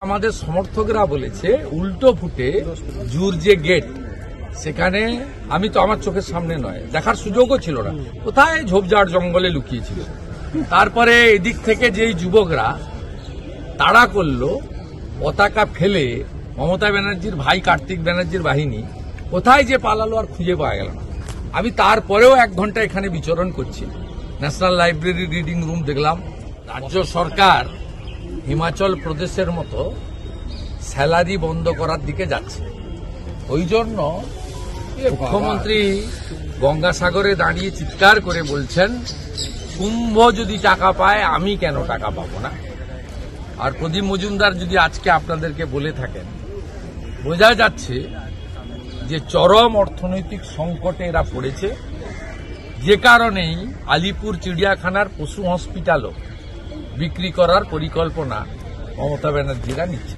আমাদের সমর্থকরা বলেছে উল্টো ফুটে জুর যে গেট সেখানে আমি তো আমার চোখের সামনে নয়, দেখার সুযোগও ছিল না, কোথায় ঝোপঝাড় জঙ্গলে লুকিয়েছিল। তারপরে এদিক থেকে যেই যুবকরা তাড়া করলো, পতাকা ফেলে মমতা ব্যানার্জির ভাই কার্তিক ব্যানার্জির বাহিনী কোথায় যে পালালো আর খুঁজে পাওয়া গেল না। আমি তারপরেও 1 ঘন্টা এখানে বিচরণ করছি, ন্যাশনাল লাইব্রেরি রিডিং রুম দেখলাম। রাজ্য সরকার হিমাচল প্রদেশের মতো স্যালারি বন্ধ করার দিকে যাচ্ছে। ওই জন্য মুখ্যমন্ত্রী গঙ্গাসাগরে দাঁড়িয়ে চিৎকার করে বলছেন, কুম্ভ যদি টাকা পায় আমি কেন টাকা পাবো না। আর প্রদীপ মজুমদার যদি আজকে আপনাদেরকে বলে থাকেন, বোঝা যাচ্ছে যে চরম অর্থনৈতিক সংকটে এরা পড়েছে, যে কারণেই আলিপুর চিড়িয়াখানার পশু হসপিটালও বিক্রি করার পরিকল্পনা মমতা ব্যানার্জিরা নিচ্ছে।